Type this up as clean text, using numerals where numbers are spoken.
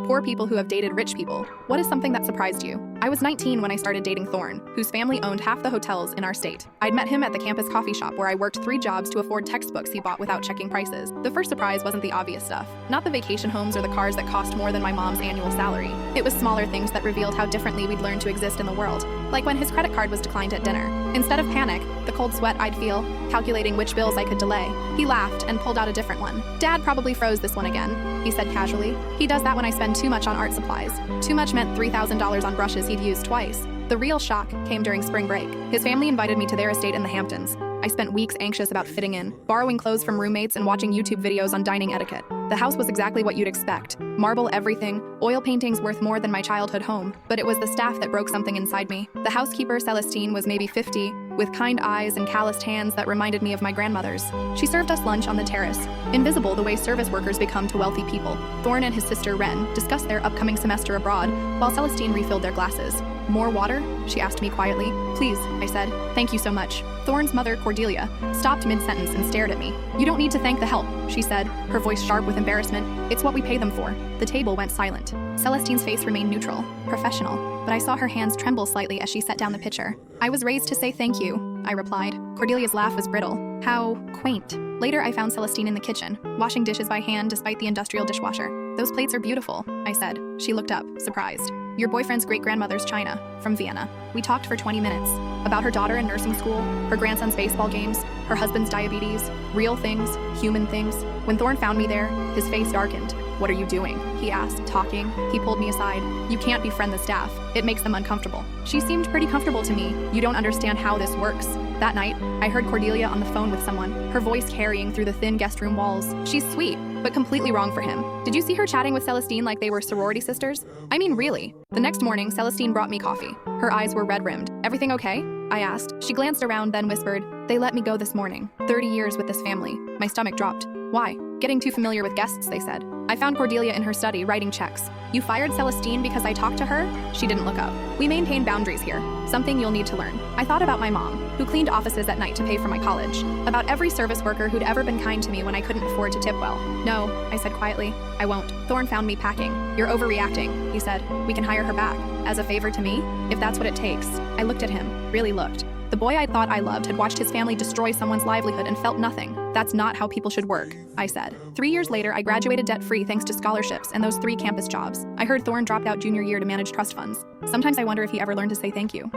Poor people who have dated rich people. What is something that surprised you? I was 19 when I started dating Thorn, whose family owned half the hotels in our state. I'd met him at the campus coffee shop where I worked 3 jobs to afford textbooks he bought without checking prices. The first surprise wasn't the obvious stuff. Not the vacation homes or the cars that cost more than my mom's annual salary. It was smaller things that revealed how differently we'd learned to exist in the world. Like when his credit card was declined at dinner. Instead of panic, the cold sweat I'd feel, calculating which bills I could delay, he laughed and pulled out a different one. Dad probably froze this one again, he said casually. He does that when I spend too much on art supplies. Too much meant $3,000 on brushes he'd used twice. The real shock came during spring break. His family invited me to their estate in the Hamptons. I spent weeks anxious about fitting in, borrowing clothes from roommates and watching YouTube videos on dining etiquette. The house was exactly what you'd expect. Marble everything, oil paintings worth more than my childhood home. But it was the staff that broke something inside me. The housekeeper, Celestine, was maybe 50, with kind eyes and calloused hands that reminded me of my grandmother's. She served us lunch on the terrace, invisible the way service workers become to wealthy people. Thorn and his sister Wren discussed their upcoming semester abroad, while Celestine refilled their glasses. More water? She asked me quietly. Please, I said. Thank you so much. Thorn's mother, Cordelia, stopped mid-sentence and stared at me. You don't need to thank the help, she said, her voice sharp with embarrassment. It's what we pay them for. The table went silent. Celestine's face remained neutral, professional, but I saw her hands tremble slightly as she set down the pitcher. I was raised to say thank you, I replied. Cordelia's laugh was brittle. How quaint. Later, I found Celestine in the kitchen, washing dishes by hand despite the industrial dishwasher. Those plates are beautiful, I said. She looked up, surprised. Your boyfriend's great-grandmother's china, from Vienna. We talked for 20 minutes. About her daughter in nursing school, her grandson's baseball games, her husband's diabetes, real things, human things. When Thorn found me there, his face darkened. What are you doing? He asked, talking. He pulled me aside. You can't befriend the staff. It makes them uncomfortable. She seemed pretty comfortable to me. You don't understand how this works. That night, I heard Cordelia on the phone with someone, her voice carrying through the thin guest room walls. She's sweet, but completely wrong for him. Did you see her chatting with Celestine like they were sorority sisters? I mean, really. The next morning, Celestine brought me coffee. Her eyes were red-rimmed. Everything okay? I asked. She glanced around, then whispered, They let me go this morning. 30 years with this family. My stomach dropped. Why? Getting too familiar with guests, they said. I found Cordelia in her study, writing checks. You fired Celestine because I talked to her? She didn't look up. We maintain boundaries here. Something you'll need to learn. I thought about my mom, who cleaned offices at night to pay for my college. About every service worker who'd ever been kind to me when I couldn't afford to tip well. No, I said quietly. I won't. Thorn found me packing. You're overreacting, he said. We can hire her back. As a favor to me? If that's what it takes. I looked at him. Really looked. The boy I thought I loved had watched his family destroy someone's livelihood and felt nothing. That's not how people should work, I said. 3 years later, I graduated debt-free thanks to scholarships and those 3 campus jobs. I heard Thorn dropped out junior year to manage trust funds. Sometimes I wonder if he ever learned to say thank you.